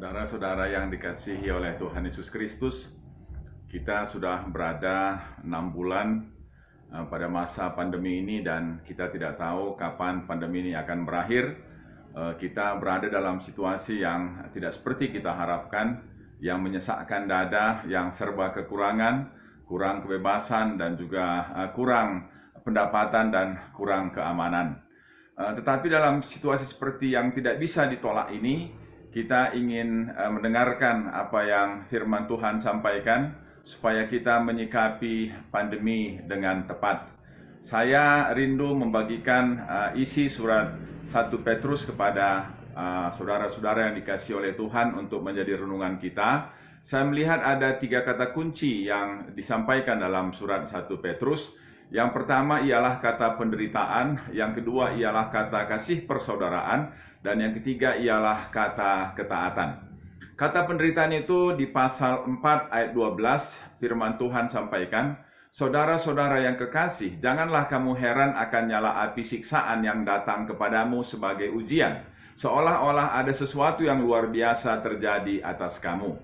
Saudara-saudara yang dikasihi oleh Tuhan Yesus Kristus, kita sudah berada 6 bulan pada masa pandemi ini dan kita tidak tahu kapan pandemi ini akan berakhir. Kita berada dalam situasi yang tidak seperti kita harapkan, yang menyesakkan dada, yang serba kekurangan, kurang kebebasan dan juga kurang pendapatan dan kurang keamanan. Tetapi dalam situasi seperti yang tidak bisa ditolak ini, kita ingin mendengarkan apa yang firman Tuhan sampaikan supaya kita menyikapi pandemi dengan tepat. Saya rindu membagikan isi surat 1 Petrus kepada saudara-saudara yang dikasihi oleh Tuhan untuk menjadi renungan kita. Saya melihat ada 3 kata kunci yang disampaikan dalam surat 1 Petrus. Yang pertama ialah kata penderitaan, yang kedua ialah kata kasih persaudaraan, dan yang ketiga ialah kata ketaatan. Kata penderitaan itu di pasal 4 ayat 12, firman Tuhan sampaikan, "Saudara-saudara yang kekasih, janganlah kamu heran akan nyala api siksaan yang datang kepadamu sebagai ujian, seolah-olah ada sesuatu yang luar biasa terjadi atas kamu."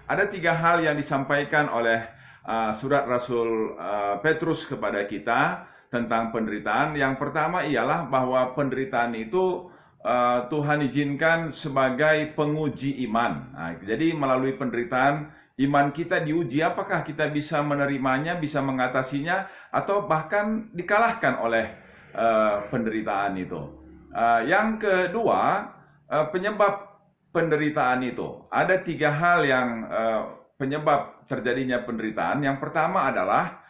Ada 3 hal yang disampaikan oleh surat Rasul Petrus kepada kita tentang penderitaan. Yang pertama ialah bahwa penderitaan itu Tuhan izinkan sebagai penguji iman. Jadi melalui penderitaan, iman kita diuji apakah kita bisa menerimanya, bisa mengatasinya, atau bahkan dikalahkan oleh penderitaan itu. Yang kedua, penyebab penderitaan itu. Ada 3 hal yang penyebab terjadinya penderitaan. Yang pertama adalah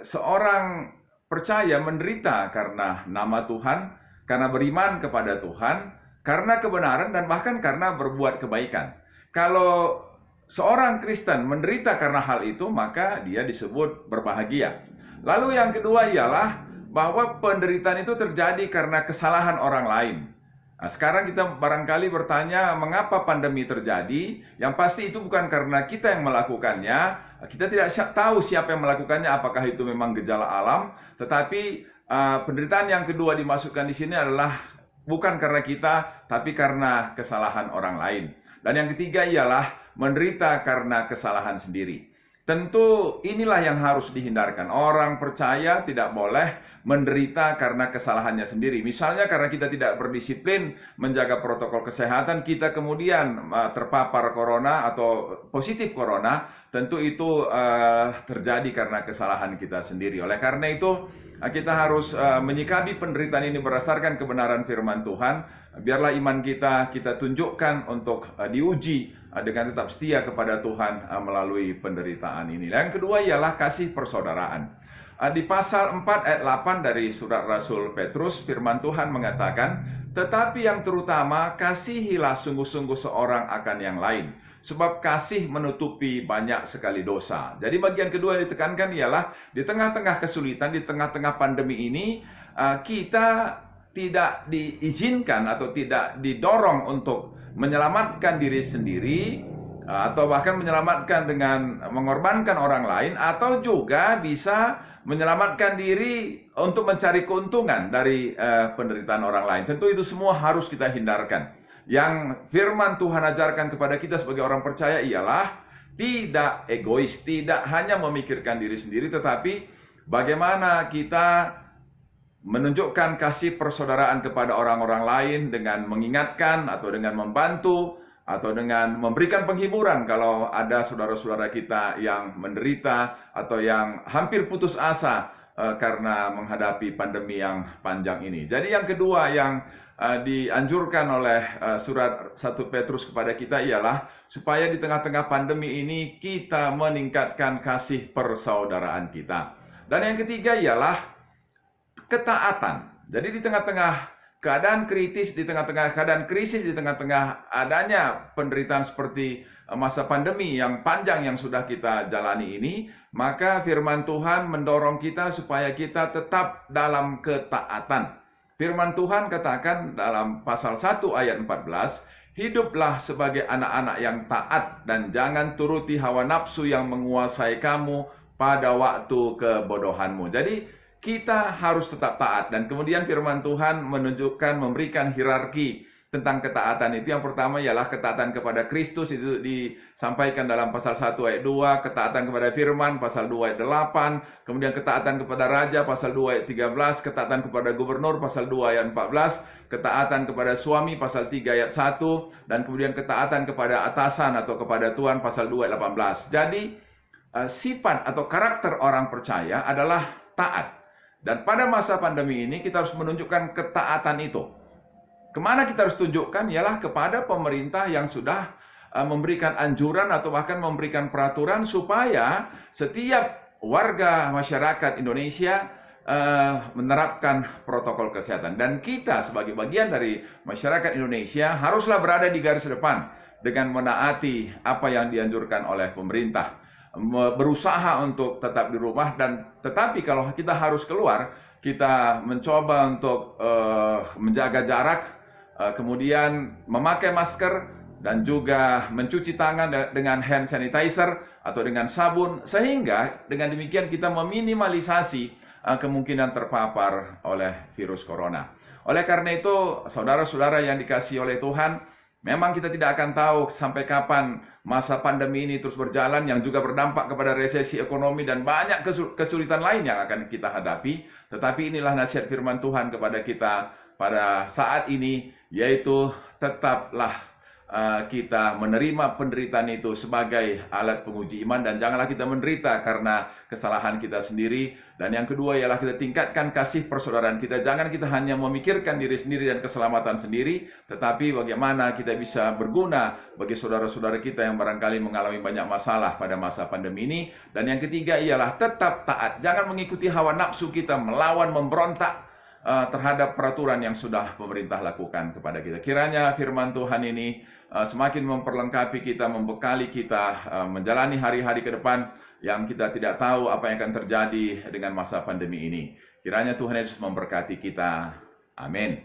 seorang percaya menderita karena nama Tuhan, karena beriman kepada Tuhan, karena kebenaran, dan bahkan karena berbuat kebaikan. Kalau seorang Kristen menderita karena hal itu, maka dia disebut berbahagia. Lalu yang kedua ialah bahwa penderitaan itu terjadi karena kesalahan orang lain. Nah, sekarang kita barangkali bertanya, mengapa pandemi terjadi? Yang pasti itu bukan karena kita yang melakukannya. Kita tidak tahu siapa yang melakukannya, apakah itu memang gejala alam. Tetapi penderitaan yang kedua dimasukkan di sini adalah bukan karena kita, tapi karena kesalahan orang lain. Dan yang ketiga ialah menderita karena kesalahan sendiri. Tentu inilah yang harus dihindarkan. Orang percaya tidak boleh menderita karena kesalahannya sendiri. Misalnya karena kita tidak berdisiplin menjaga protokol kesehatan, kita kemudian terpapar corona atau positif corona, tentu itu terjadi karena kesalahan kita sendiri. Oleh karena itu, kita harus menyikapi penderitaan ini berdasarkan kebenaran firman Tuhan. Biarlah iman kita tunjukkan untuk diuji dengan tetap setia kepada Tuhan melalui penderitaan ini. Yang kedua ialah kasih persaudaraan. Di pasal 4 ayat 8 dari surat Rasul Petrus, firman Tuhan mengatakan, "Tetapi yang terutama, kasihilah sungguh-sungguh seorang akan yang lain, sebab kasih menutupi banyak sekali dosa." Jadi bagian kedua yang ditekankan ialah di tengah-tengah kesulitan, di tengah-tengah pandemi ini, kita tidak diizinkan atau tidak didorong untuk menyelamatkan diri sendiri, atau bahkan menyelamatkan dengan mengorbankan orang lain, atau juga bisa menyelamatkan diri untuk mencari keuntungan dari penderitaan orang lain. Tentu itu semua harus kita hindarkan. Yang firman Tuhan ajarkan kepada kita sebagai orang percaya ialah tidak egois, tidak hanya memikirkan diri sendiri, tetapi bagaimana kita menunjukkan kasih persaudaraan kepada orang-orang lain dengan mengingatkan atau dengan membantu atau dengan memberikan penghiburan kalau ada saudara-saudara kita yang menderita atau yang hampir putus asa karena menghadapi pandemi yang panjang ini. Jadi yang kedua yang dianjurkan oleh surat 1 Petrus kepada kita ialah supaya di tengah-tengah pandemi ini kita meningkatkan kasih persaudaraan kita. Dan yang ketiga ialah ketaatan. Jadi di tengah-tengah keadaan kritis, di tengah-tengah keadaan krisis, di tengah-tengah adanya penderitaan seperti masa pandemi yang panjang yang sudah kita jalani ini, maka firman Tuhan mendorong kita supaya kita tetap dalam ketaatan. Firman Tuhan katakan dalam pasal 1 ayat 14, "Hiduplah sebagai anak-anak yang taat dan jangan turuti hawa nafsu yang menguasai kamu pada waktu kebodohanmu." Jadi kita harus tetap taat, dan kemudian firman Tuhan menunjukkan, memberikan hierarki tentang ketaatan itu. Yang pertama ialah ketaatan kepada Kristus, itu disampaikan dalam pasal 1 ayat 2, ketaatan kepada firman pasal 2 ayat 8, kemudian ketaatan kepada raja pasal 2 ayat 13, ketaatan kepada gubernur pasal 2 ayat 14, ketaatan kepada suami pasal 3 ayat 1, dan kemudian ketaatan kepada atasan atau kepada Tuhan pasal 2 ayat 18. Jadi sifat atau karakter orang percaya adalah taat. Dan pada masa pandemi ini kita harus menunjukkan ketaatan itu. Kemana kita harus tunjukkan? Ialah kepada pemerintah yang sudah memberikan anjuran atau bahkan memberikan peraturan supaya setiap warga masyarakat Indonesia menerapkan protokol kesehatan. Dan kita sebagai bagian dari masyarakat Indonesia haruslah berada di garis depan dengan menaati apa yang dianjurkan oleh pemerintah. Berusaha untuk tetap di rumah, dan tetapi kalau kita harus keluar, kita mencoba untuk menjaga jarak, kemudian memakai masker, dan juga mencuci tangan dengan hand sanitizer atau dengan sabun, sehingga dengan demikian kita meminimalisasi kemungkinan terpapar oleh virus corona. Oleh karena itu, saudara-saudara yang dikasihi oleh Tuhan, memang kita tidak akan tahu sampai kapan masa pandemi ini terus berjalan, yang juga berdampak kepada resesi ekonomi dan banyak kesulitan lain yang akan kita hadapi. Tetapi inilah nasihat firman Tuhan kepada kita pada saat ini, yaitu tetaplah kita menerima penderitaan itu sebagai alat penguji iman, dan janganlah kita menderita karena kesalahan kita sendiri. Dan yang kedua ialah kita tingkatkan kasih persaudaraan kita. Jangan kita hanya memikirkan diri sendiri dan keselamatan sendiri, tetapi bagaimana kita bisa berguna bagi saudara-saudara kita yang barangkali mengalami banyak masalah pada masa pandemi ini. Dan yang ketiga ialah tetap taat. Jangan mengikuti hawa nafsu kita, melawan, memberontak terhadap peraturan yang sudah pemerintah lakukan kepada kita. Kiranya firman Tuhan ini semakin memperlengkapi kita, membekali kita menjalani hari-hari ke depan yang kita tidak tahu apa yang akan terjadi dengan masa pandemi ini. Kiranya Tuhan Yesus memberkati kita. Amin.